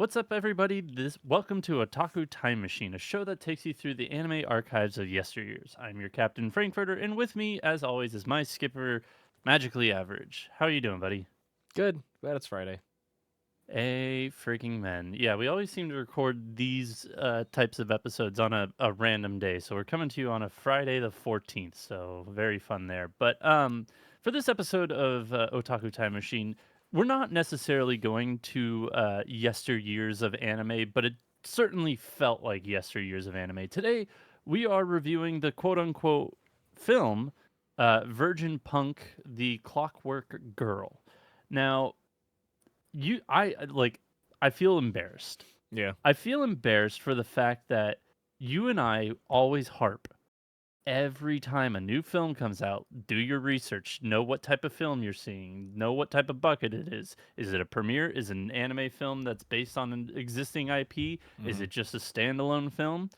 What's up, everybody? Welcome to Otaku Time Machine, a show that takes you through the anime archives of yesteryears. I'm your Captain Frankfurter, and with me, as always, is my skipper, Magically Average. How are you doing, buddy? Good. Glad it's Friday. A freaking man. Yeah, we always seem to record these types of episodes on a random day. So we're coming to you on a Friday the 14th. So very fun there. But for this episode of Otaku Time Machine, we're not necessarily going to yesteryears of anime, but it certainly felt like yesteryears of anime. Today, we are reviewing the quote unquote film Virgin Punk, the Clockwork Girl. Now, I feel embarrassed. Yeah. I feel embarrassed for the fact that you and I always harp every time a new film comes out. Do your research, know what type of film you're seeing, know what type of bucket it is. Is it a premiere? Is it an anime film that's based on an existing IP? Is hmm it just a standalone film?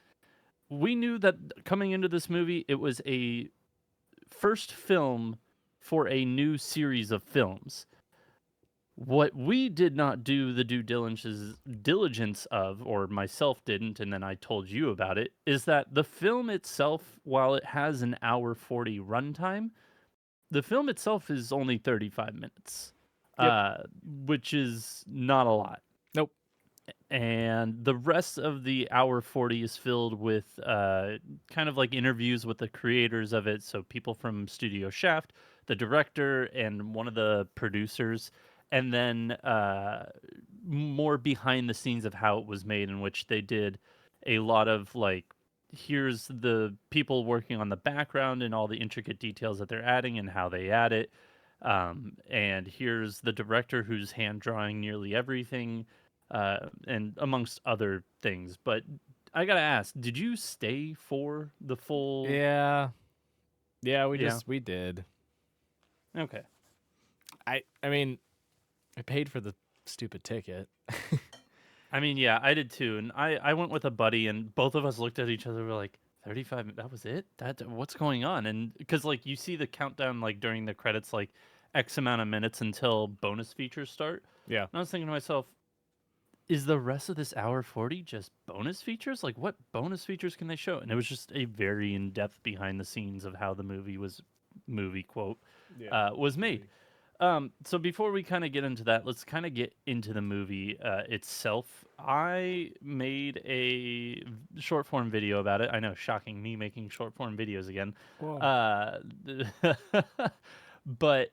We knew that coming into this movie, it was a first film for a new series of films. What we did not do the diligence of, or myself didn't, and then I told you about it, is that the film itself, while it has an hour 40 runtime, the film itself is only 35 minutes, Yep. which is not a lot. Nope. And the rest of the hour 40 is filled with kind of like interviews with the creators of it. So people from Studio Shaft, the director, and one of the producers. And then more behind the scenes of how it was made, in which they did a lot of like, here's the people working on the background and all the intricate details that they're adding and how they add it. And here's the director who's hand drawing nearly everything, and amongst other things. But I gotta ask, did you stay for the full? Yeah. Yeah, Yeah. we did. Okay. I mean, I paid for the stupid ticket. I mean, yeah, I did too, and I went with a buddy, and both of us looked at each other. We're like, 35. That was it. That what's going on? And because like you see the countdown like during the credits, like X amount of minutes until bonus features start. Yeah. And I was thinking to myself, is the rest of this hour 40 just bonus features? Like, what bonus features can they show? And it was just a very in-depth behind the scenes of how the movie quote Yeah. was made. Movie. So before we kind of get into that, let's kind of get into the movie itself. I made a short form video about it. I know, shocking, me making short form videos again. Whoa. Uh, but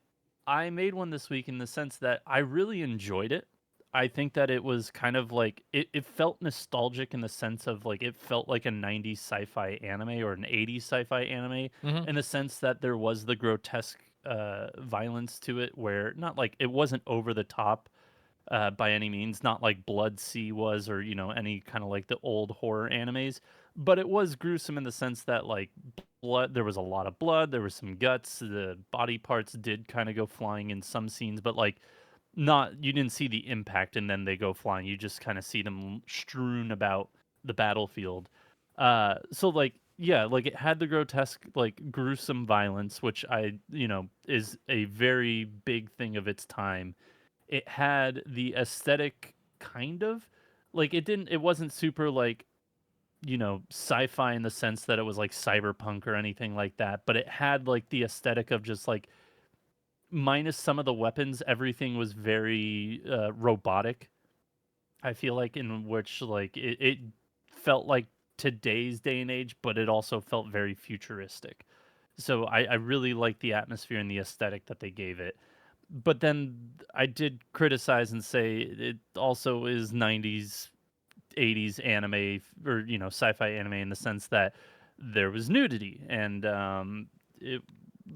I made one this week in the sense that I really enjoyed it. I think that it was kind of like it felt nostalgic in the sense of like it felt like a 90s sci-fi anime or an 80s sci-fi anime, hmm in the sense that there was the grotesque violence to it, where not like it wasn't over the top by any means, not like Blood Sea was, or any kind of like the old horror animes, but it was gruesome in the sense that like blood, there was a lot of blood, there was some guts, the body parts did kind of go flying in some scenes, but like not, you didn't see the impact and then they go flying. You just kind of see them strewn about the battlefield. So like yeah, like it had the grotesque, like gruesome violence, which is a very big thing of its time. It had the aesthetic, kind of like it wasn't super like sci-fi in the sense that it was like cyberpunk or anything like that, but it had like the aesthetic of just like, minus some of the weapons, everything was very robotic. I feel like, in which like it felt like today's day and age, but it also felt very futuristic. So I really like the atmosphere and the aesthetic that they gave it. But then I did criticize and say it also is 90s, 80s anime, or sci-fi anime, in the sense that there was nudity, and it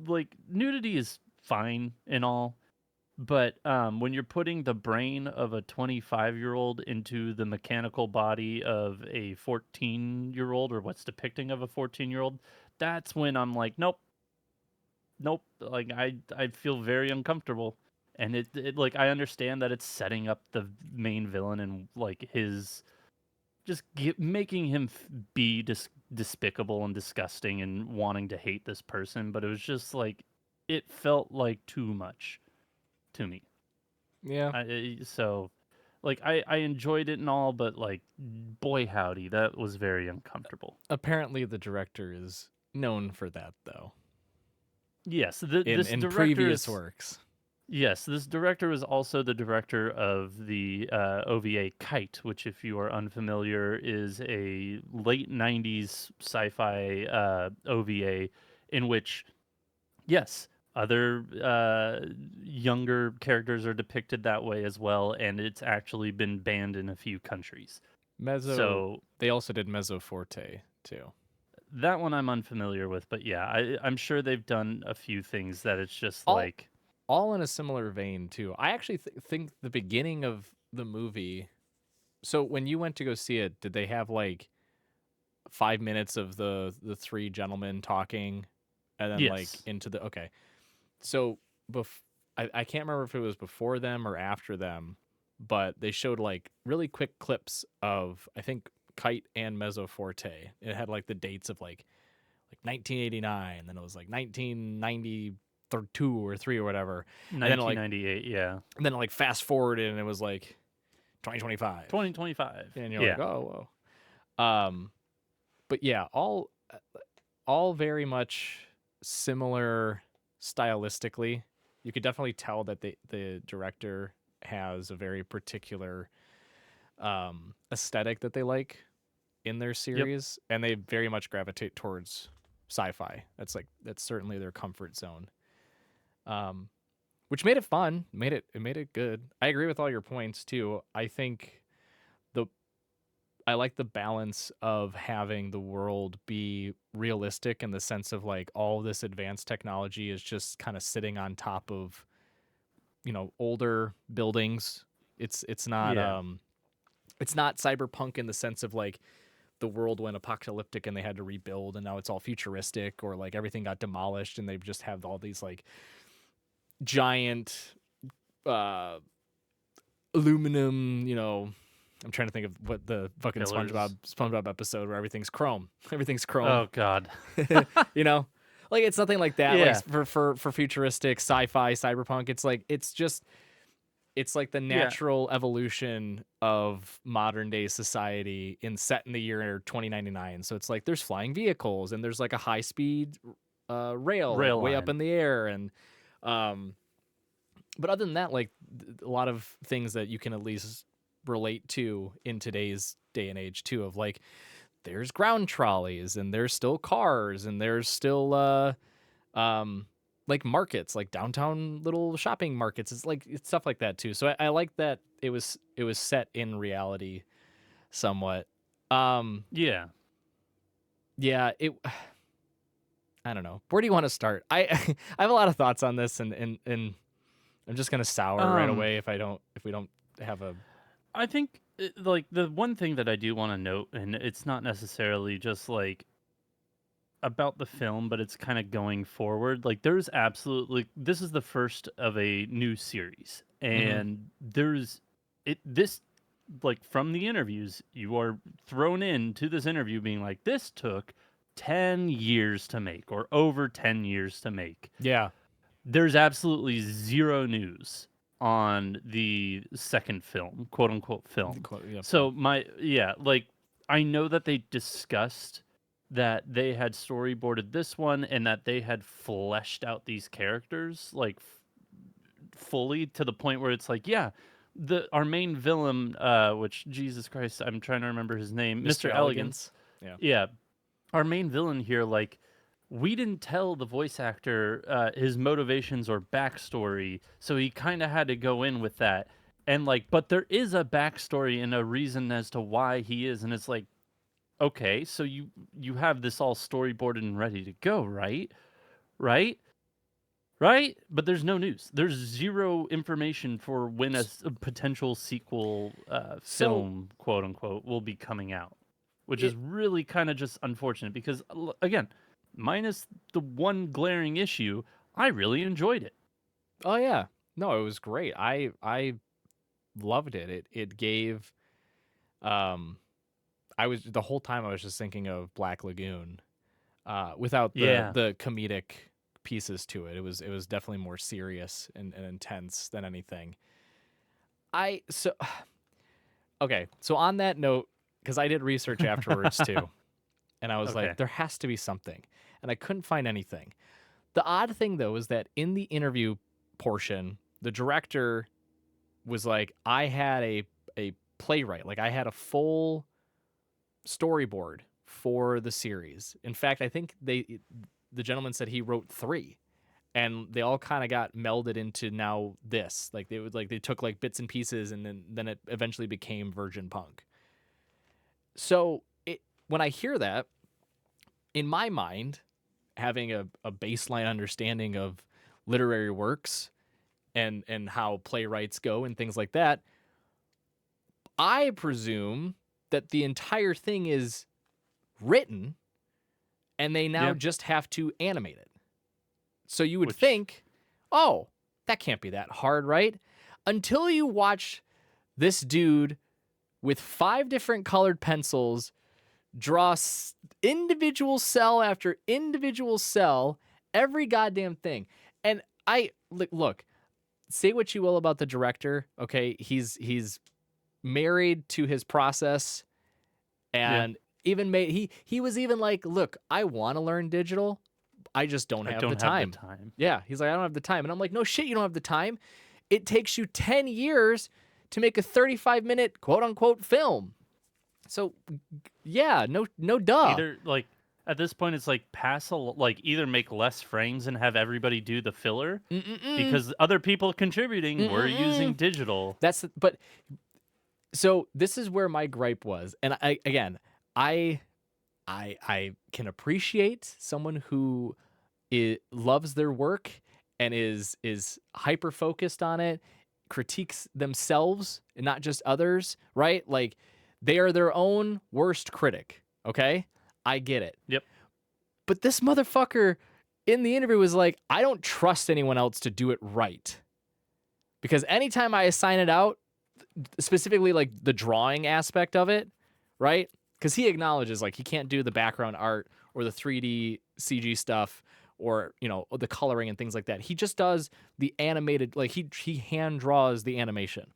like nudity is fine and all, but when you're putting the brain of a 25-year-old into the mechanical body of a 14-year-old, or what's depicting of a 14-year-old, that's when I'm like, nope, nope. Like I feel very uncomfortable. And it like, I understand that it's setting up the main villain and like his, making him be despicable and disgusting and wanting to hate this person, but it was just like, it felt like too much to me. Yeah. So Like I enjoyed it and all, but like boy howdy, that was very uncomfortable. Apparently, the director is known for that, though, Yes, in this in director previous is works. yes, this director was also the director of the OVA Kite, which, if you are unfamiliar, is a late '90s sci-fi OVA in which, yes, other younger characters are depicted that way as well, and it's actually been banned in a few countries. Mezzo. So They also did Mezzo Forte too. that one I'm unfamiliar with, but yeah, I'm sure they've done a few things that it's just All like, all in a similar vein too. I actually think the beginning of the movie. So when you went to go see it, did they have like 5 minutes of the three gentlemen talking, and then like yes, into the okay? So I can't remember if it was before them or after them, but they showed like really quick clips of I think Kite and Mezzo Forte. It had like the dates of like 1989, and then it was like 1992 or 3 or whatever, and then like 1998, yeah, fast forwarded and it was like 2025, 2025, and you're like, yeah, oh, whoa. But yeah, all very much similar stylistically. You could definitely tell that the director has a very particular aesthetic that they like in their yep, series, and they very much gravitate towards sci-fi. That's certainly their comfort zone. Um, which made it fun, made it good. I agree with all your points too. I think the I like the balance of having the world be realistic in the sense of like all this advanced technology is just kind of sitting on top of, older buildings. It's not yeah, it's not cyberpunk in the sense of like the world went apocalyptic and they had to rebuild and now it's all futuristic, or like everything got demolished and they just have all these like giant uh aluminum, I'm trying to think of what the fucking pillars. SpongeBob episode where everything's chrome. Everything's chrome. Oh God, you know? Like it's nothing like that. Like yeah, for futuristic sci-fi cyberpunk, it's like the yeah, natural evolution of modern day society set in the year 2099. So it's like there's flying vehicles and there's like a high speed rail like rail way up line. in the air, and um but other than that, like a lot of things that you can at least relate to in today's day and age too, of like there's ground trolleys and there's still cars and there's still um like markets, like downtown little shopping markets. It's stuff like that too. So I like that it was set in reality somewhat. um Yeah. yeah, it I don't know, where do you want to start? I I have a lot of thoughts on this, and I'm just gonna sour right Um, away if we don't have a. I think like the one thing that I do want to note, and it's not necessarily just like about the film, but it's kind of going forward. Like there's absolutely this is the first of a new series, Mm-hmm. and there's it this like from the interviews you are thrown into this interview being like this took 10 years to make or over 10 years to make. Yeah. There's absolutely zero news on the second film, quote unquote film. Yep. Yep. So like I know that they discussed that they had storyboarded this one and that they had fleshed out these characters like fully to the point where it's like, yeah, the our main villain, which Jesus Christ, I'm trying to remember his name, Mr. Mr. Elegance. Elegance. Yeah. Yeah, our main villain here, like we didn't tell the voice actor his motivations or backstory, so he kind of had to go in with that. And like, but there is a backstory and a reason as to why he is, and it's like, okay, so you have this all storyboarded and ready to go, right? Right? Right? But there's no news. There's zero information for when a potential sequel So film, quote unquote, will be coming out, which is it. really kind of just unfortunate because, again, minus the one glaring issue, I really enjoyed it. Oh yeah. No, it was great. I loved it. It gave. Um, I was the whole time I was just thinking of Black Lagoon, without the Yeah. the comedic pieces to it. It was definitely more serious and intense than anything. I so Okay, so on that note, because I did research afterwards too, and I was Okay. like, there has to be something, and I couldn't find anything. The odd thing though is that in the interview portion, the director was like, I had a playwright, like I had a full storyboard for the series. In fact, I think the gentleman said he wrote 3, and they all kind of got melded into now this. Like they took like bits and pieces, and then it eventually became Virgin Punk. So when I hear that, in my mind, having a baseline understanding of literary works and how playwrights go and things like that, I presume that the entire thing is written and they now Yeah. just have to animate it. So you would Which think, oh, that can't be that hard, right? Until you watch this dude with 5 different colored pencils draw individual cell after individual cell, every goddamn thing. And I look, say what you will about the director, okay? He's married to his process, yeah, and even made he was even like, look, I want to learn digital, I just don't I have the don't have the time. time. Yeah, he's like, I don't have the time. And I'm like, no shit, you don't have the time. It takes you 10 years to make a 35-minute quote unquote film. So yeah, no duh. Either like at this point it's like like either make less frames and have everybody do the filler Mm-mm-mm. because other people contributing were using Mm-mm-mm. digital. But so this is where my gripe was. And I can appreciate someone who loves their work and is hyper focused on it, critiques themselves and not just others, right? Like they are their own worst critic, okay? I get it. Yep. But this motherfucker in the interview was like, I don't trust anyone else to do it right. Because anytime I assign it out, specifically like the drawing aspect of it, right? Because he acknowledges like he can't do the background art or the 3D CG stuff or the coloring and things like that. He just does the animated, like he hand draws the animation.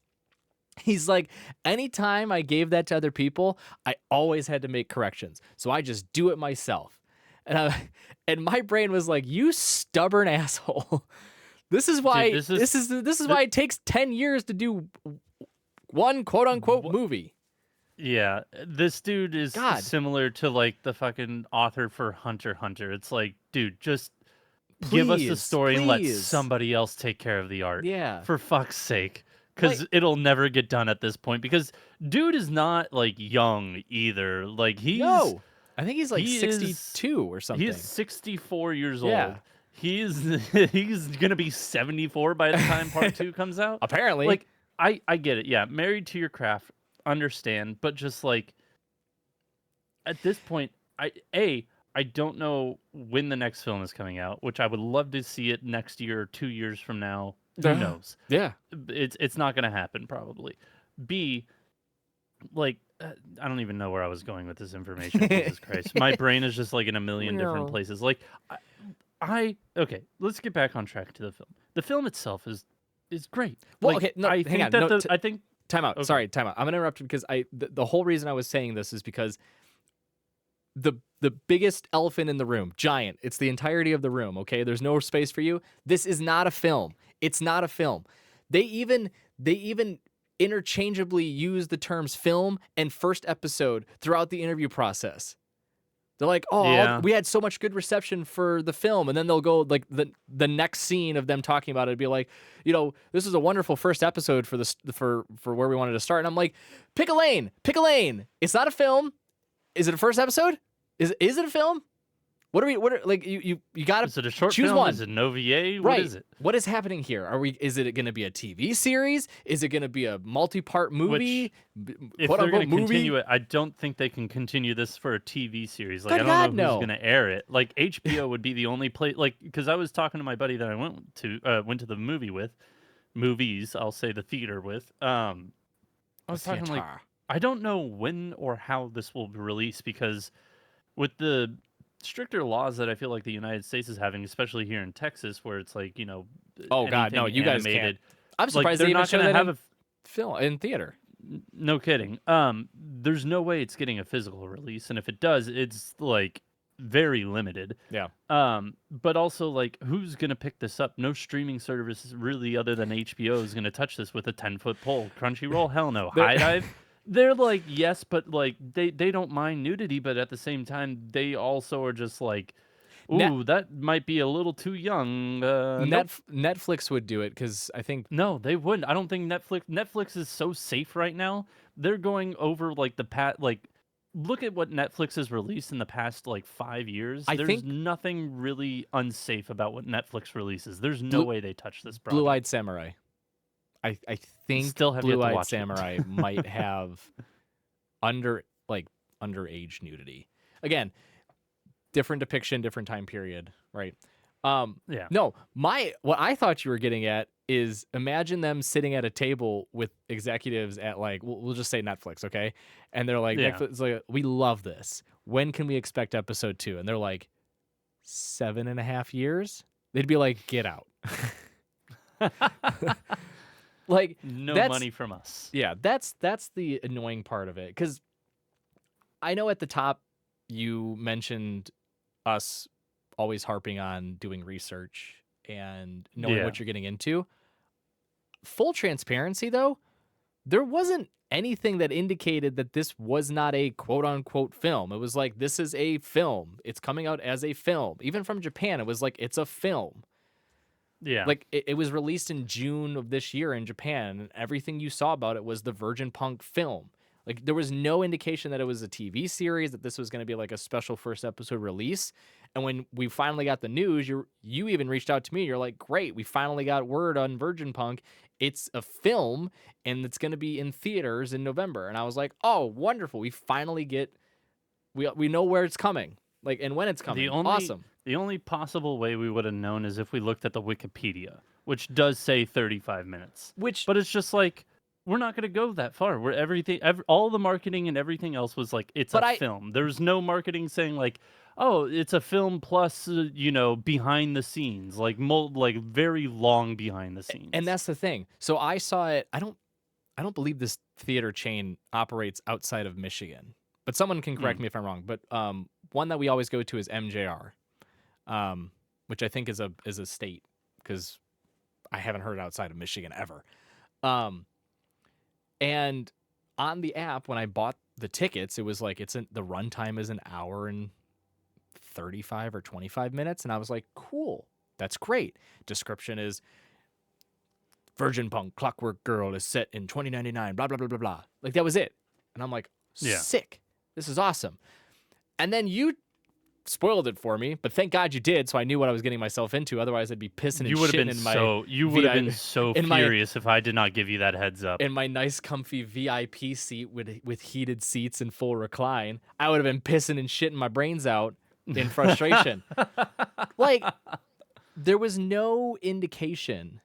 He's like, anytime I gave that to other people, I always had to make corrections. So I just do it myself. And my brain was like, you stubborn asshole. This is why Dude, this is why it takes 10 years to do one quote unquote movie. yeah, this dude is God. similar to like the fucking author for Hunter x Hunter. It's like, dude, just give us the story and let Please. somebody else take care of the art. Yeah. For fuck's sake. Like, Because it'll never get done at this point. Because dude is not like young either. Like no. I think he's like he is 62 or something. he is 64 years Yeah. old. He's gonna be 74 by the time part 2 comes out. Apparently. Like I get it. Yeah, married to your craft, understand, but just like at this point, I don't know when the next film is coming out, which I would love to see it next year or 2 years from now. Who knows? Yeah. It's not going to happen probably. B, like I don't even know where I was going with this information. Jesus Christ, my brain is just like in a million different Real. places. Like okay, let's get back on track to the film. The film itself is great. Well, Like, okay, no, I hang think on. that No, I think time out. Okay. Sorry, time out. I'm gonna interrupt you because the whole reason I was saying this is because the biggest elephant in the room, giant. It's the entirety of the room. Okay, there's no space for you. This is not a film. It's not a film. They even interchangeably use the terms film and first episode throughout the interview process. They're like, oh, Yeah. we had so much good reception for the film. And then they'll go like the next scene of them talking about it be like, this is a wonderful first episode for this for where we wanted to start. And I'm like, pick a lane. It's not a film. Is it a first episode? Is it a film? What are like you gotta Is it a short choose film? one. Is it an OVA? Right. What is it? What is happening here? Is it going to be a TV series? Is it going to be a multi-part movie? If Quote they're unquote going to movie? continue it, I don't think they can continue this for a TV series. Like Good I God, don't know no. who's going to air it. Like HBO would be the only place. Like because I was talking to my buddy that I went to the movie with, movies. I'll say the theater with. I was talking like I don't know when or how this will be released because with the stricter laws that I feel like the United States is having, especially here in Texas, where it's like oh God, no, anything you guys animated, can't. I'm surprised they're they even not show going to that have in film in theater. No kidding. There's no way it's getting a physical release, and if it does, it's like very limited. Yeah. But also like, who's gonna pick this up? No streaming service really, other than HBO, is gonna touch this with a 10-foot pole. Crunchyroll, hell no. There- High Dive, they're like yes, but like they don't mind nudity, but at the same time, they also are just like, Net, ooh, that might be a little too young. Nope. Netflix would do it because I think No, they wouldn't. I don't think Netflix is so safe right now. They're going over like look at what Netflix has released in the past like 5 years. I There's think nothing really unsafe about what Netflix releases. There's no Blue way they touch this Blue Eyed project. Samurai. I think Still have yet Blue to Eyed watch it. Samurai might have under like underage nudity. Again, different depiction, different time period, right? Yeah. No, what I thought you were getting at is imagine them sitting at a table with executives at like we'll just say Netflix, okay? And they're like Yeah. Netflix like we love this. When can we expect episode 2? And they're like 7.5 years. They'd be like, get out. Like No that's money from us. yeah, that's the annoying part of it because I know at the top you mentioned us always harping on doing research and knowing Yeah. what you're getting into. Full transparency though, there wasn't anything that indicated that this was not a quote unquote film. It was like, this is a film. It's coming out as a film. Even from Japan, it was like, it's a film. Yeah. Like it was released in June of this year in Japan, and everything you saw about it was the Virgin Punk film. Like there was no indication that it was a TV series, that this was going to be like a special first episode release. And when we finally got the news, you even reached out to me. You're like, "Great, we finally got word on Virgin Punk. It's a film, and it's going to be in theaters in November." And I was like, "Oh, wonderful! We finally get we know where it's coming, like and when it's The coming. only Awesome." the only possible way we would have known is if we looked at the Wikipedia, which does say 35 minutes. Which But it's just like, we're not going to go that far. Where all the marketing and everything else was like, it's but a I film. There's no marketing saying like, oh, it's a film plus behind the scenes, like like very long behind the scenes. and that's the thing. So I saw it. I don't believe this theater chain operates outside of Michigan, but someone can correct me if I'm wrong. But one that we always go to is MJR, which I think is a state because I haven't heard it outside of Michigan ever. And on the app when I bought the tickets, it was like the runtime is an hour and 35 or 25 minutes, and I was like, cool, that's great. Description is Virgin Punk Clockwork Girl is set in 2099, blah, blah, blah, blah, blah. Like, that was it. And I'm like, Yeah. sick. This is awesome. And then you spoiled it for me, but thank God you did, so I knew what I was getting myself into. Otherwise, I'd be pissing and You would have shitting been in my been so in my furious if I did not give you that heads up. in my nice, comfy VIP seat with heated seats and full recline. I would have been pissing and shitting my brains out in frustration. Like, there was no indication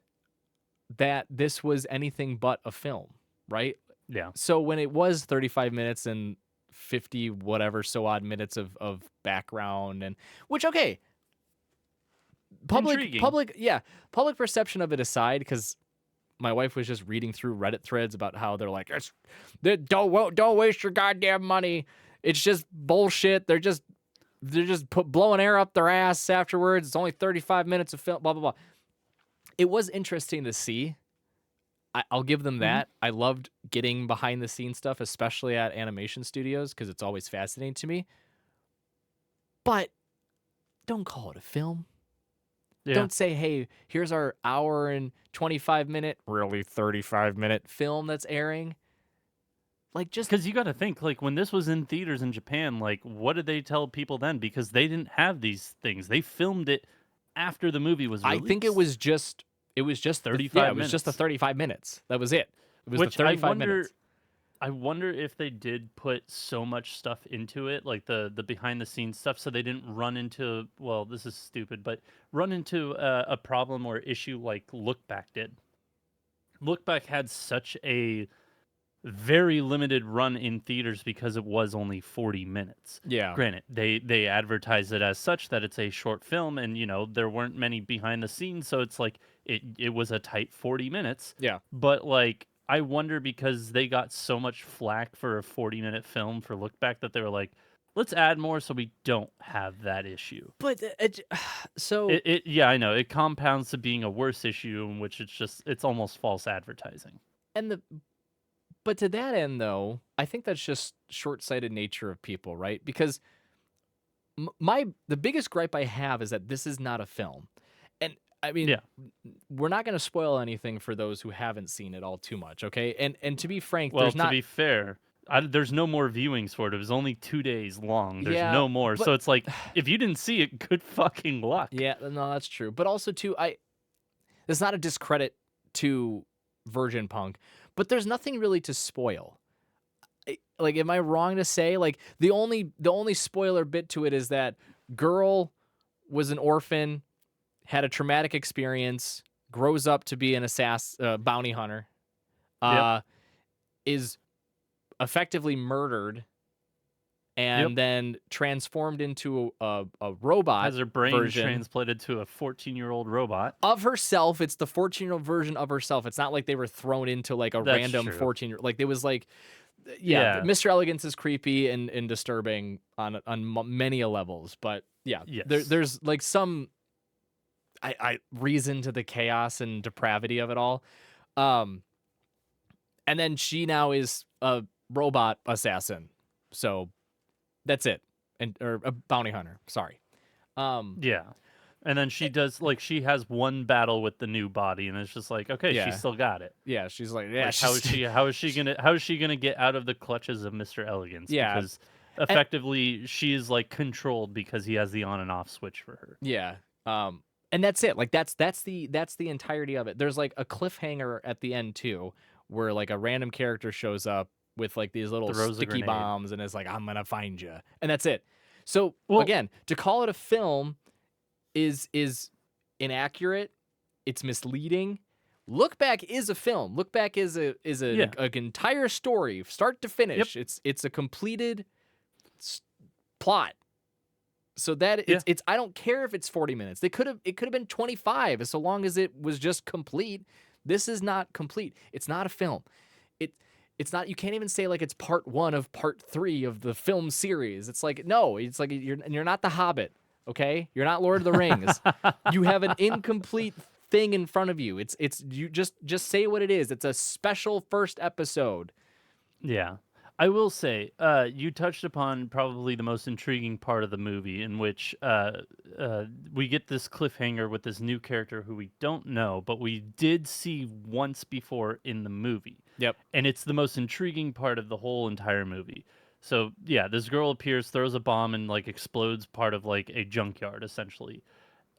that this was anything but a film, right? Yeah. So when it was 35 minutes and 50 whatever so odd minutes of background, and which, okay, Intriguing. public perception of it aside, because my wife was just reading through Reddit threads about how they're like, don't waste your goddamn money. It's just bullshit. They're just blowing air up their ass afterwards. It's only 35 minutes of film, blah, blah, blah. It was interesting to see. I'll give them that. I loved getting behind the scenes stuff, especially at animation studios, because it's always fascinating to me. But don't call it a film. Yeah. Don't say, hey, here's our hour and 25-minute, really 35-minute film that's airing. Like, just Because you got to think, like, when this was in theaters in Japan, like, what did they tell people then? Because they didn't have these things. They filmed it after the movie was released. I think it was just 35 it was just the minutes. 35 minutes. That was it. It was Which the 35 minutes. I wonder if they did put so much stuff into it, like the behind the scenes stuff, so they didn't run into, well, this is stupid, but run into a problem or issue like Look Back did. Look Back had such a very limited run in theaters because it was only 40 minutes. Yeah. Granted, they advertise it as such that it's a short film, and there weren't many behind the scenes, so it's like it was a tight 40 minutes. Yeah. But like, I wonder because they got so much flack for a 40-minute film for Look Back that they were like, let's add more so we don't have that issue. But so Yeah, I know. It compounds to being a worse issue in which it's almost false advertising. and the but to that end though, I think that's just short-sighted nature of people, right? Because the biggest gripe I have is that this is not a film. And I mean, Yeah. we're not going to spoil anything for those who haven't seen it all too much, okay? And to be frank, Well, there's to not be fair, there's no more viewings for it. It was only 2 days long. There's yeah, no more. but So it's like, if you didn't see it, good fucking luck. yeah, no, that's true. But also too, it's not a discredit to Virgin Punk, but there's nothing really to spoil. Like, am I wrong to say like the only spoiler bit to it is that girl was an orphan, had a traumatic experience, grows up to be an bounty hunter, Yep. is effectively murdered, Yep. and then transformed into a robot Has her brain version transplanted to a 14-year-old robot. of herself. It's the 14-year-old version of herself. It's not like they were thrown into like a That's random true. 14-year. Like it was like, yeah, Yeah. Mr. Elegance is creepy and disturbing on many a levels. But yeah, Yes. there's like some I reason to the chaos and depravity of it all. And then she now is a robot assassin. So that's it. Or a bounty hunter. Sorry. Yeah. And then she does she has one battle with the new body, and it's just like, okay, she Yeah. still got it. Yeah, she's like, yeah, Like how is she gonna get out of the clutches of Mr. Elegance? Yeah. Because effectively she is like controlled because he has the on and off switch for her. Yeah. And that's it. Like that's the entirety of it. There's like a cliffhanger at the end too, where like a random character shows up with like these little Throws a sticky grenade. bombs and is like, I'm gonna find you, and that's it. So Well, again, to call it a film is inaccurate. It's misleading. Look Back is a film. Look Back is an entire story, start to finish. It's a completed plot. So that it's I don't care if it's 40 minutes. It could have been 25 so long as it was just complete. This is not complete. It's not a film. It's not, you can't even say like it's part 1 of part 3 of the film series. It's like, no, it's like you're not The Hobbit, okay? You're not Lord of the Rings. You have an incomplete thing in front of you. It's you just say what it is. It's a special first episode. yeah. I will say, you touched upon probably the most intriguing part of the movie, in which we get this cliffhanger with this new character who we don't know, but we did see once before in the movie. Yep. And it's the most intriguing part of the whole entire movie. So, yeah, this girl appears, throws a bomb, and like explodes part of like a junkyard, essentially.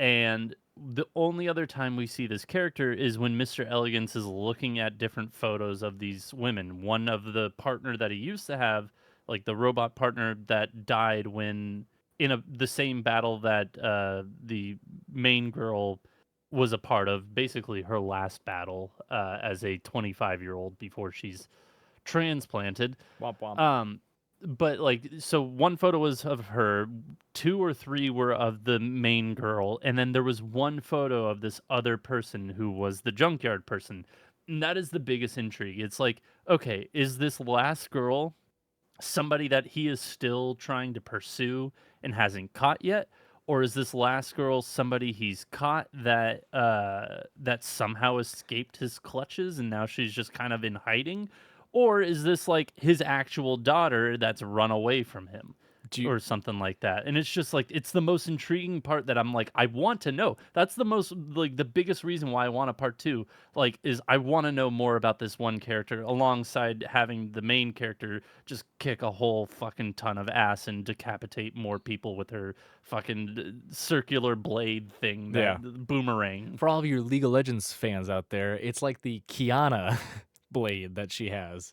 And the only other time we see this character is when Mr. Elegance is looking at different photos of these women. One of the partner that he used to have, like the robot partner that died when in the same battle that the main girl was a part of, basically her last battle as a 25-year-old before she's transplanted. Womp womp. But like, so one photo was of her, 2 or 3 were of the main girl, and then there was one photo of this other person who was the junkyard person. And that is the biggest intrigue. It's like, okay, is this last girl somebody that he is still trying to pursue and hasn't caught yet? Or is this last girl somebody he's caught that that somehow escaped his clutches and now she's just kind of in hiding? Or is this like his actual daughter that's run away from him? Or something like that. And it's just like, it's the most intriguing part that I'm like, I want to know. That's the most, like, the biggest reason why I want a part 2, like, is I want to know more about this one character alongside having the main character just kick a whole fucking ton of ass and decapitate more people with her fucking circular blade thing, that boomerang. For all of your League of Legends fans out there, it's like the Kiana blade that she has.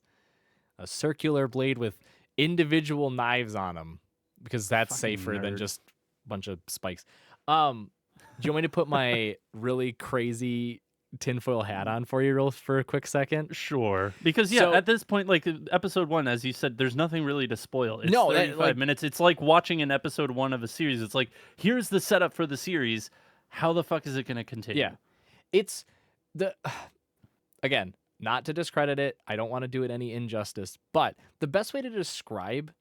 A circular blade with individual knives on them, because that's Fucking safer than nerd. just a bunch of spikes. Do you want me to put my really crazy tinfoil hat on for you for a quick second? Sure. Because, yeah, So- at this point, like, episode 1, as you said, there's nothing really to spoil. It's No, 35 minutes. It's like watching an episode 1 of a series. It's like, here's the setup for the series. How the fuck is it going to continue? Yeah. It's the again, not to discredit it. I don't want to do it any injustice, but the best way to describe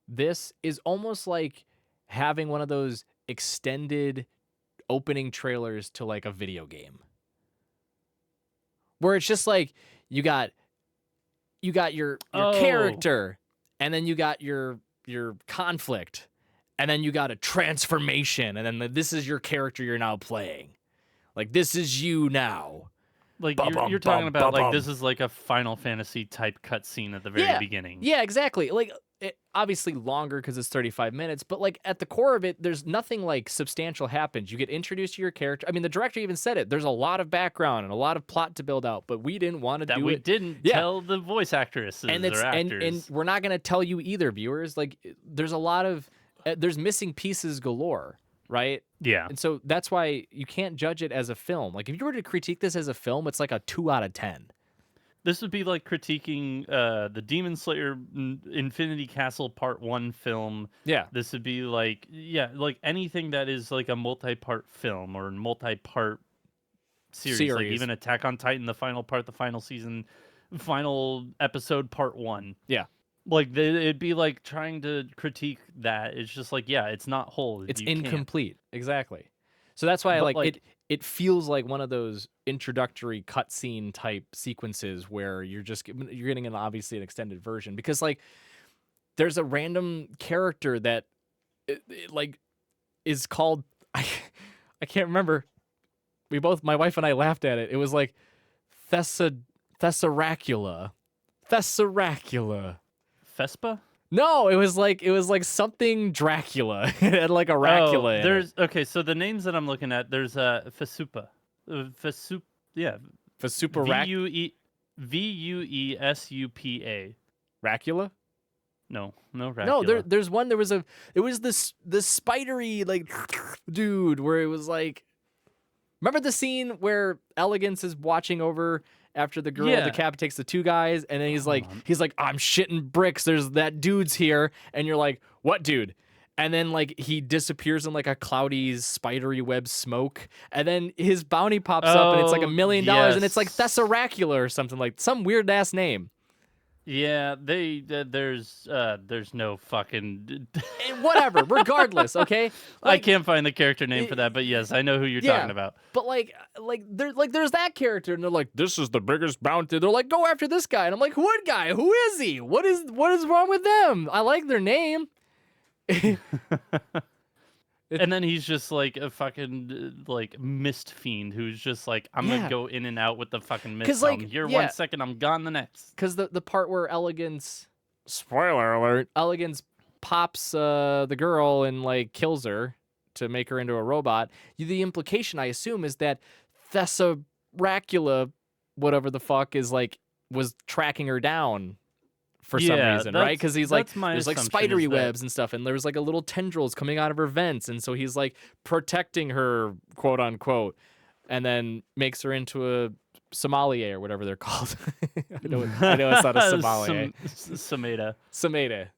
this is almost like having one of those extended opening trailers to like a video game where it's just like you got your Oh, character, and then you got your conflict, and then you got a transformation, and then this is your character you're now playing. Like, this is you now. like Ba-bum, you're talking about like bum. this is like a Final Fantasy type cutscene at the very beginning. Yeah, exactly. Like, it, obviously longer because it's 35 minutes, but like at the core of it, there's nothing like substantial happens. You get introduced to your character. I mean, the director even said it. There's a lot of background and a lot of plot to build out, but we didn't want to That do we it. didn't Yeah. tell the voice actresses And or it's actors. and we're not going to tell you either, viewers. Like, there's a lot of there's missing pieces galore, right? Yeah. And so that's why you can't judge it as a film. Like, if you were to critique this as a film, it's like a 2 out of 10. This would be like critiquing the Demon Slayer Infinity Castle Part 1 film. Yeah. This would be like, like anything that is like a multi-part film or multi-part series. Like even Attack on Titan, the final part, the final season, final episode, Part 1. Yeah. Like, it'd be like trying to critique that. It's just like, it's not whole. It's You can't. incomplete. Exactly. So that's why But, like it feels like one of those introductory cutscene type sequences where you're getting obviously an extended version, because like there's a random character that it, like is called I can't remember. My wife and I laughed at it. It was like Thessaracula. Vespa? No, it was like something Dracula. It had like a Racula in it. Okay, so the names that I'm looking at, there's Vesupa. Vesupa, yeah. Vesupa Vuesupa. Racula? No, Racula. No, there's one. It was this spidery like dude where it was like, remember the scene where Elegance is watching over after the girl decapitates the two guys, and then he's like, I'm shitting bricks. There's that dude's here, and you're like, what dude? And then like he disappears in like a cloudy spidery web smoke, and then his bounty pops up, and it's like $1 million, and it's like Thessaracula or something, like some weird ass name. Yeah, there's no fucking Whatever. Regardless, okay. I can't find the character name for that, but yes, I know who you're talking about. But there's that character, and they're like, this is the biggest bounty. They're like, go after this guy, and I'm like, what guy? Who is he? What is wrong with them? I like their name. And then he's just like a fucking like mist fiend who's just like, I'm gonna go in and out with the fucking mist. I'm here 1 second, I'm gone the next. Because the part where Elegance, spoiler alert, Elegance pops the girl and like kills her to make her into a robot. The implication, I assume, is that Thessaracula, whatever the fuck, was tracking her down for some reason, right? Because he's like, there's like spidery webs and stuff, and there's like a little tendrils coming out of her vents, and so he's like protecting her, quote unquote, and then makes her into a sommelier or whatever they're called. I know it's not a sommelier. Someda.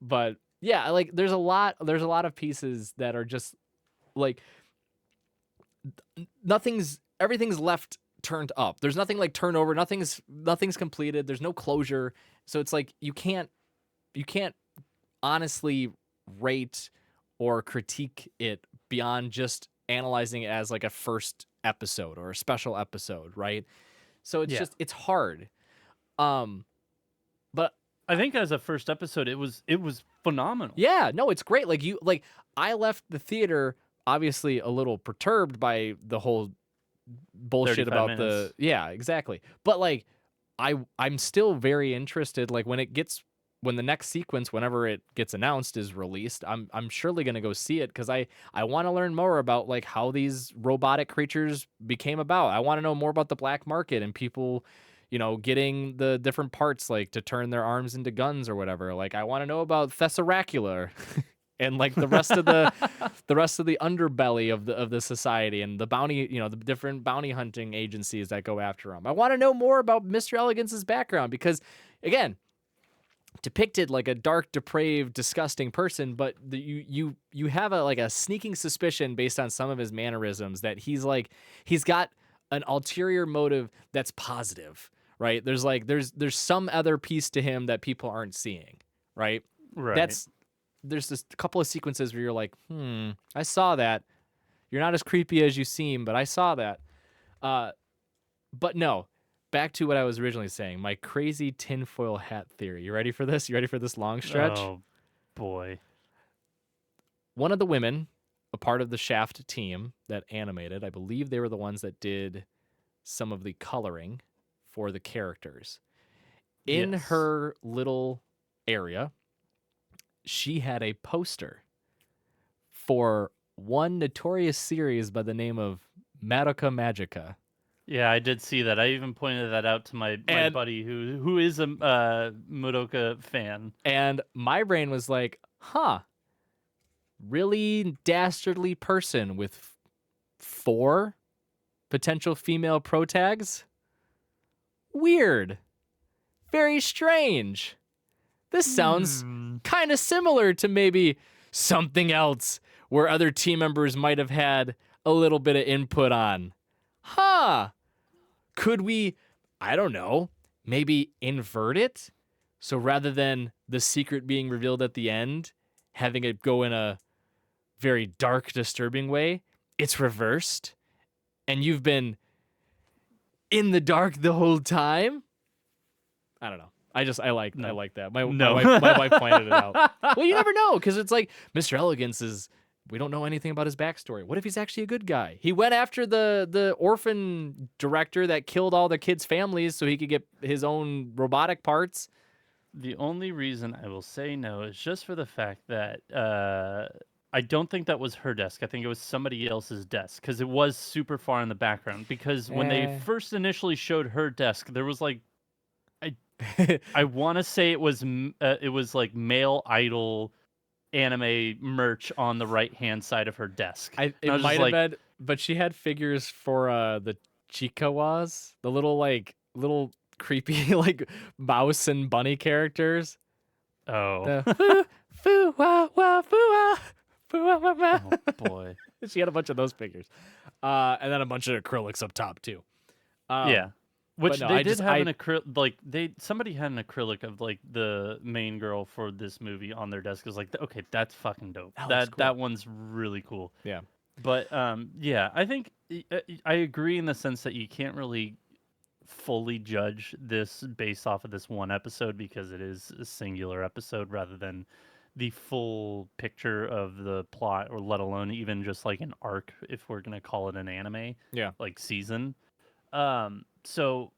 But yeah, like there's a lot of pieces that are just like everything's left turned up. There's nothing like turnover. Nothing's completed. There's no closure. So it's like you can't honestly rate or critique it beyond just analyzing it as like a first episode or a special episode, right? So it's just it's hard. But I think as a first episode, it was phenomenal. Yeah, no, it's great. Like I left the theater obviously a little perturbed by the whole bullshit about minutes. yeah, exactly. But like I'm still very interested. Like when the next sequence, whenever it gets announced, is released, I'm surely gonna go see it because I want to learn more about like how these robotic creatures became about. I want to know more about the black market and people, getting the different parts like to turn their arms into guns or whatever. Like I want to know about Thessaracula and like the rest of the underbelly of the society and the bounty, the different bounty hunting agencies that go after them. I want to know more about Mr. Elegance's background because, again, depicted like a dark, depraved, disgusting person, but you have a sneaking suspicion based on some of his mannerisms that he's got an ulterior motive that's positive, right? There's some other piece to him that people aren't seeing, right? Right. There's just a couple of sequences where you're like, I saw that. You're not as creepy as you seem, but I saw that. But no, back to what I was originally saying. My crazy tinfoil hat theory. You ready for this? You ready for this long stretch? Oh boy. One of the women, a part of the Shaft team that animated, I believe they were the ones that did some of the coloring for the characters. In Yes. her little area, she had a poster for one notorious series by the name of Madoka Magica. Yeah, I did see that. I even pointed that out to my And buddy who is a Madoka fan. and my brain was like, huh, really dastardly person with 4 potential female pro tags? Weird. Very strange. This sounds kind of similar to maybe something else where other team members might have had a little bit of input on. Huh. Could we, I don't know, maybe invert it? So rather than the secret being revealed at the end, having it go in a very dark, disturbing way, it's reversed. And you've been in the dark the whole time? I don't know. I like that. My wife pointed it out. Well, you never know, because it's like Mr. Elegance is, we don't know anything about his backstory. What if he's actually a good guy? He went after the orphan director that killed all the kids' families so he could get his own robotic parts. The only reason I will say no is just for the fact that I don't think that was her desk. I think it was somebody else's desk because it was super far in the background. Because when they first initially showed her desk, there was like, I want to say it was like male idol anime merch on the right hand side of her desk. It might have been, but she had figures for the Chikawas, the little creepy like mouse and bunny characters. Oh. The foo wah wah foo wah foo wah wah wah. Oh boy. She had a bunch of those figures, and then a bunch of acrylics up top too. Yeah. Which no, they did have an acrylic, like somebody had an acrylic of like the main girl for this movie on their desk. It was like, okay, that's fucking dope. That one's really cool. Yeah. But yeah, I think I agree in the sense that you can't really fully judge this based off of this one episode because it is a singular episode rather than the full picture of the plot, or let alone even just like an arc, if we're gonna call it an anime, like season. So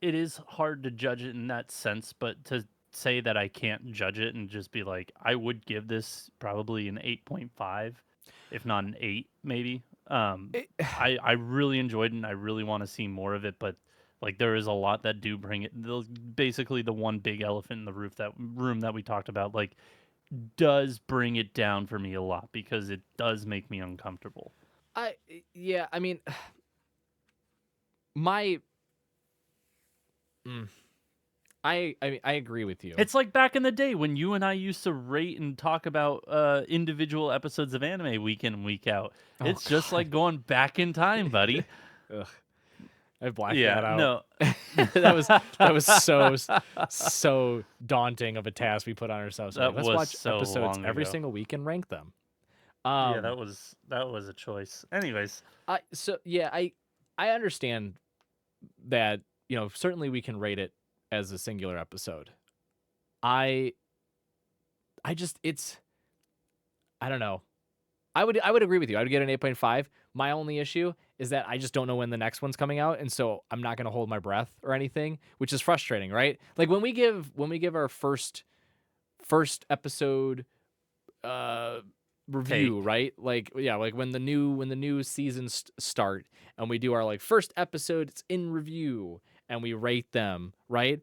it is hard to judge it in that sense, but to say that I can't judge it and just be like, I would give this probably an 8.5, if not an 8, maybe. I really enjoyed it and I really want to see more of it, but like there is a lot that do bring it. Basically, the one big elephant in the room that we talked about, like, does bring it down for me a lot because it does make me uncomfortable. I mean, my. I agree with you. It's like back in the day when you and I used to rate and talk about individual episodes of anime week in and week out. It's just like going back in time, buddy. Ugh. I blacked that out. No. that was so daunting of a task we put on ourselves. That Let's was watch so episodes long every ago. single week and rank them. Yeah, that was a choice. Anyways, I understand that, certainly we can rate it as a singular episode. I don't know. I would agree with you. I would get an 8.5. My only issue is that I just don't know when the next one's coming out, and so I'm not going to hold my breath or anything, which is frustrating, right? Like when we give our first episode review, right? Like like when the new seasons start and we do our like first episode, it's in review and we rate them, right?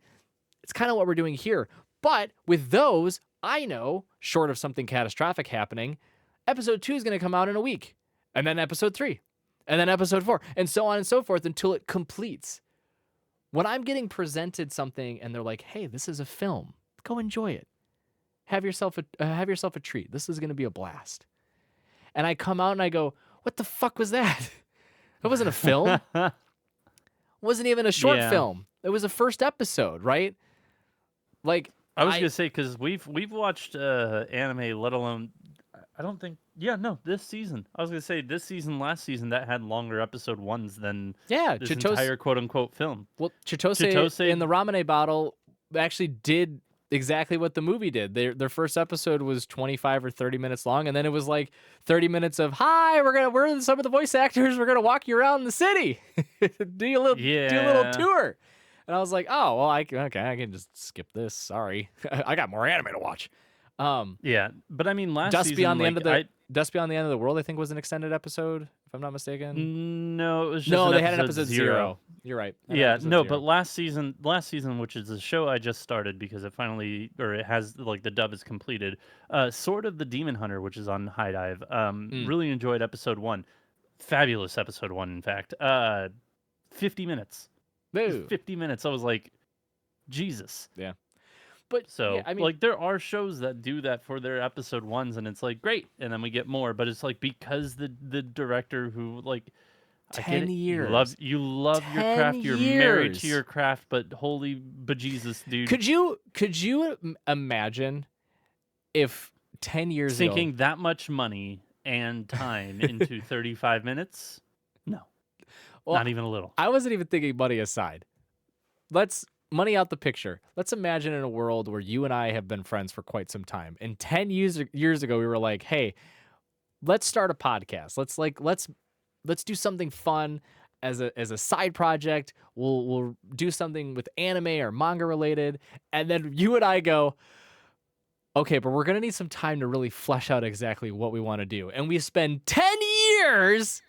It's kind of what we're doing here. But with those, I know, short of something catastrophic happening, episode 2 is going to come out in a week, and then episode 3, and then episode 4, and so on and so forth until it completes. When I'm getting presented something and they're like, "Hey, this is a film. Go enjoy it. Have yourself a treat. This is going to be a blast." And I come out and I go, "What the fuck was that? That wasn't a film. Wasn't even a short film. It was the first episode, right? Like I was gonna say because we've watched anime, let alone I don't think no this season. I was gonna say this season, last season that had longer episode ones than yeah, this entire quote unquote film. Well, Chitose Chitose, in the Ramune bottle actually did exactly what the movie did. Their first episode was 25 or 30 minutes long, and then it was like 30 minutes of hi, we're some of the voice actors. We're gonna walk you around the city, do a little yeah, tour. And I was like, oh well, I can just skip this. Sorry, I got more anime to watch. yeah. But I mean, last Dust season, Beyond the like End of the Dust Beyond the End of the World, I think was an extended episode, if I'm not mistaken. no, it was just No, an they had an episode episode zero. You're right. Yeah, no, but last season, which is a show I just started because it finally, or it has like the dub is completed. Sword of the Demon Hunter, which is on High Dive. Really enjoyed episode 1. Fabulous episode 1, in fact. 50 minutes. Boo. 50 minutes. I was like, Jesus. Yeah. But So, yeah, I mean, like, there are shows that do that for their episode 1s, and it's like, great. And then we get more. But it's like, because the director who, like, 10 years. You love your craft. You're married to your craft, but holy bejesus, dude. Could you imagine if 10 years sinking ago, that much money and time into 35 minutes? No. well, not even a little. I wasn't even thinking money aside. Let's money out the picture. Let's imagine in a world where you and I have been friends for quite some time. And 10 years ago we were like, "Hey, let's start a podcast. Let's do something fun as a side project. We'll do something with anime or manga related." And then you and I go, "Okay, but we're going to need some time to really flesh out exactly what we want to do." And we spend 10 years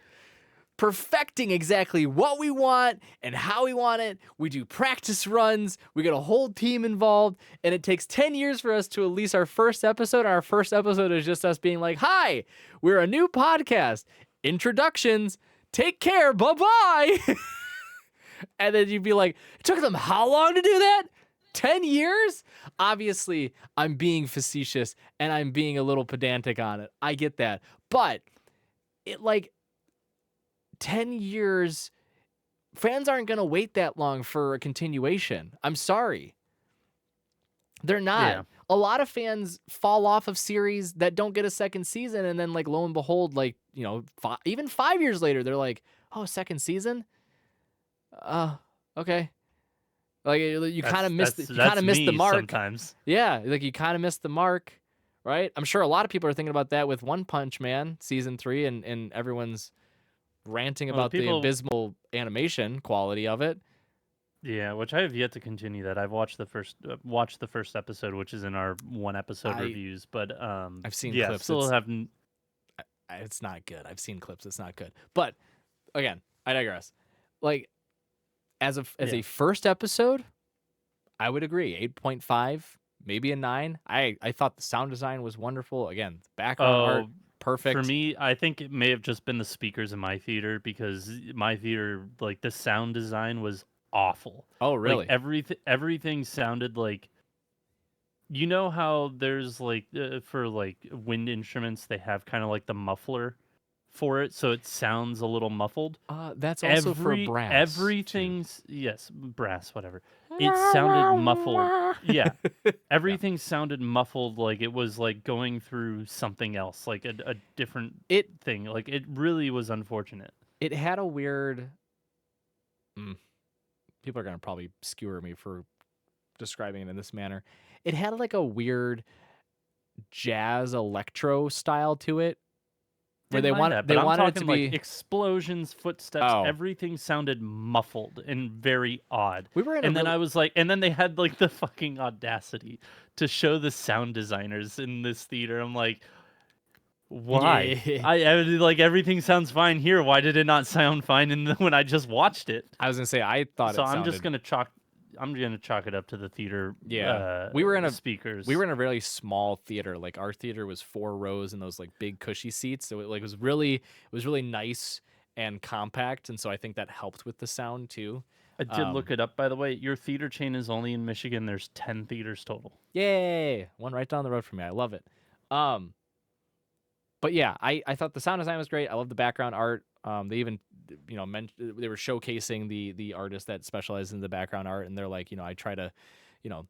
perfecting exactly what we want and how we want it. We do practice runs. We get a whole team involved, and it takes 10 years for us to release our first episode. Our first episode is just us being like, "Hi, we're a new podcast. Introductions. Take care. Bye-bye." And then you'd be like, "It took them how long to do that? 10 years?" Obviously, I'm being facetious and I'm being a little pedantic on it. I get that. But it 10 years, fans aren't going to wait that long for a continuation. I'm sorry. They're not. Yeah. A lot of fans fall off of series that don't get a second season, and then lo and behold, even 5 years later, they're like, "Oh, second season? Okay." Like you kind of missed the mark. Sometimes. Yeah, like you kind of missed the mark, right? I'm sure a lot of people are thinking about that with One Punch Man season 3, and everyone's ranting about the abysmal animation quality of it. Yeah, which I have yet to continue that. I've watched the first episode, which is in our one episode reviews, but I've seen clips. Still haven't. It's not good. I've seen clips. It's not good. But again, I digress. Like as a first episode, I would agree 8.5, maybe a 9. I thought the sound design was wonderful. Again, the background art perfect. For me, I think it may have just been the speakers in my theater because my theater, like the sound design was awful. Oh, really? Like, everything sounded like, you know how there's for like wind instruments they have kind of like the muffler for it, so it sounds a little muffled. That's also for brass. Everything's yes, brass, whatever. It sounded muffled. Yeah, everything sounded muffled, like it was like going through something else, like a different thing. Like it really was unfortunate. It had a weird. People are gonna probably skewer me for describing it in this manner. It had like a weird jazz electro style to it. Where they wanted it to be like explosions, footsteps. Everything sounded muffled and very odd. I was like, and then they had like the fucking audacity to show the sound designers in this theater. I'm like, why? Yeah. I like everything sounds fine here. Why did it not sound fine when I just watched it? I was gonna say I thought so. It sounded... I'm gonna chalk it up to the theater. Yeah, we were in speakers. We were in a really small theater. Like our theater was 4 rows and those like big cushy seats. So it was really nice and compact. And so I think that helped with the sound too. I did look it up, by the way. Your theater chain is only in Michigan. There's 10 theaters total. Yay! One right down the road from me. I love it. but yeah, I thought the sound design was great. I love the background art. They even, they were showcasing the artist that specializes in the background art, and they're like, I try to, you know,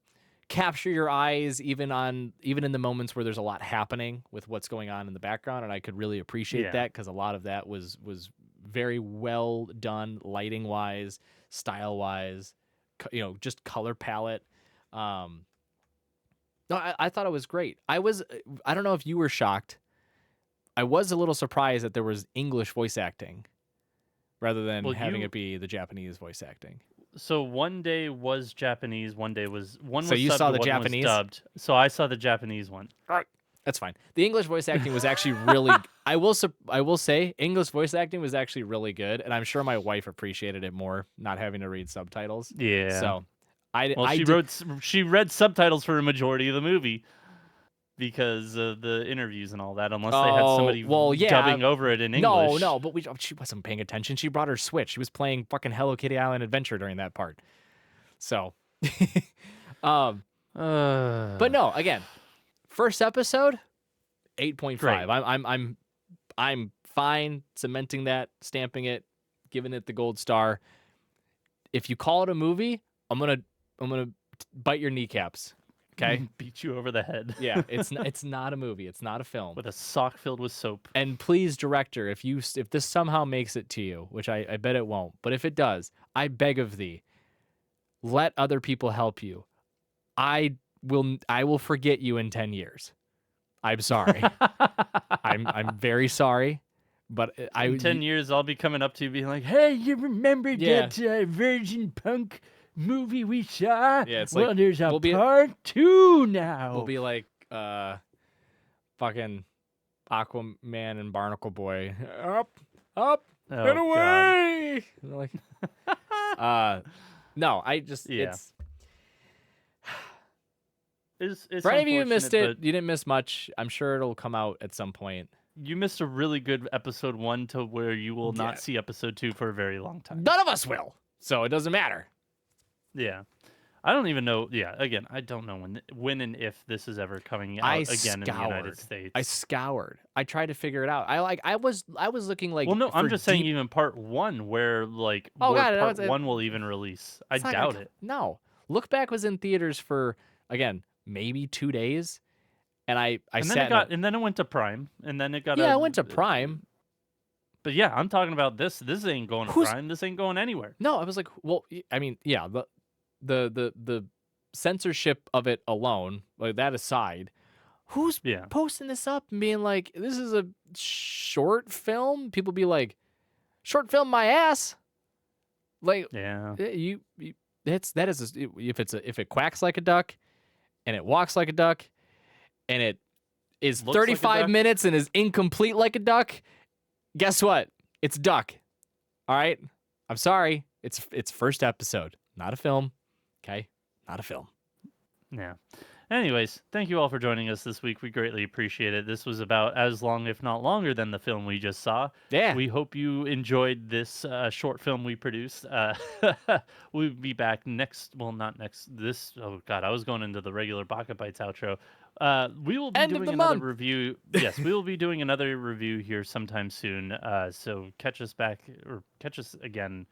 capture your eyes even in the moments where there's a lot happening with what's going on in the background, and I could really appreciate Yeah. that because a lot of that was very well done, lighting wise, style wise, just color palette. Um, no, I thought it was great. I don't know if you were shocked. I was a little surprised that there was English voice acting rather than Well, having it be the Japanese voice acting. so one day was Japanese, one So was you subbed, saw the one was Japanese? dubbed. So I saw the Japanese one. Right. That's fine. The English voice acting was actually really. I will say English voice acting was actually really good, and I'm sure my wife appreciated it more not having to read subtitles. Yeah. So, I Well, I did. she read subtitles for a majority of the movie because of the interviews and all that, unless they had Oh somebody well, yeah. dubbing over it in No, English. no, but she wasn't paying attention. She brought her Switch. She was playing fucking Hello Kitty Island Adventure during that part. So, um, but no, again, first episode, 8.5. Great. I'm fine cementing that, stamping it, giving it the gold star. If you call it a movie, I'm gonna bite your kneecaps. Okay? Beat you over the head. Yeah, it's not a movie. It's not a film. With a sock filled with soap. And please, director, if this somehow makes it to you, which I bet it won't, but if it does, I beg of thee, let other people help you. I will forget you in 10 years. I'm sorry. I'm very sorry, but In 10 years, I'll be coming up to you being like, hey, you remember Yeah. that Virgin Punk movie we saw? Yeah, it's well, like, there's a we'll be- part 2 now. we'll be like fucking Aquaman and Barnacle Boy. Up, Oh, and away. And they're like, no, I just Yeah. It's for any of you who unfortunate, missed it, but you didn't miss much. I'm sure it'll come out at some point. you missed a really good episode 1 to where you will Yeah. not see episode 2 for a very long time. None of us will, so it doesn't matter. Yeah. I don't even know. Yeah, again, I don't know when and if this is ever coming out again in the United States. I scoured. I tried to figure it out. I was looking like. Well, no, I'm for just saying deep- even part 1 where like Oh, where God, no, part it's- 1 will even release. I It's not gonna doubt it. No, Look Back was in theaters for again maybe 2 days, and I And sat. then and then it went to Prime, and then it got I went to Prime. But yeah, I'm talking about this. This ain't going to Prime. This ain't going anywhere. No, I was like, well, I mean, yeah, the censorship of it alone, like that aside, who's posting this up and being like, this is a short film? People be like, short film my ass. Like, yeah, if it quacks like a duck, and it walks like a duck, and it is Looks like a 35 duck. minutes and is incomplete like a duck, guess what? It's duck. All right? I'm sorry. It's first episode, not a film. Okay? Not a film. Yeah. Anyways, thank you all for joining us this week. We greatly appreciate it. This was about as long, if not longer, than the film we just saw. Yeah. We hope you enjoyed this short film we produced. We'll be back this. Oh, God, I was going into the regular Baka Bites outro. We will be End of doing the another month. review. Yes, we will be doing another review here sometime soon. So catch us again.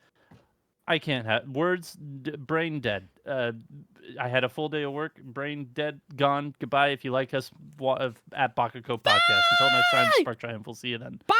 I can't have words. Brain dead. I had a full day of work. Brain dead. Gone. Goodbye. If you like us, at Baka&Co Podcast. Until next time, Spark Triumph. We'll see you then. Bye.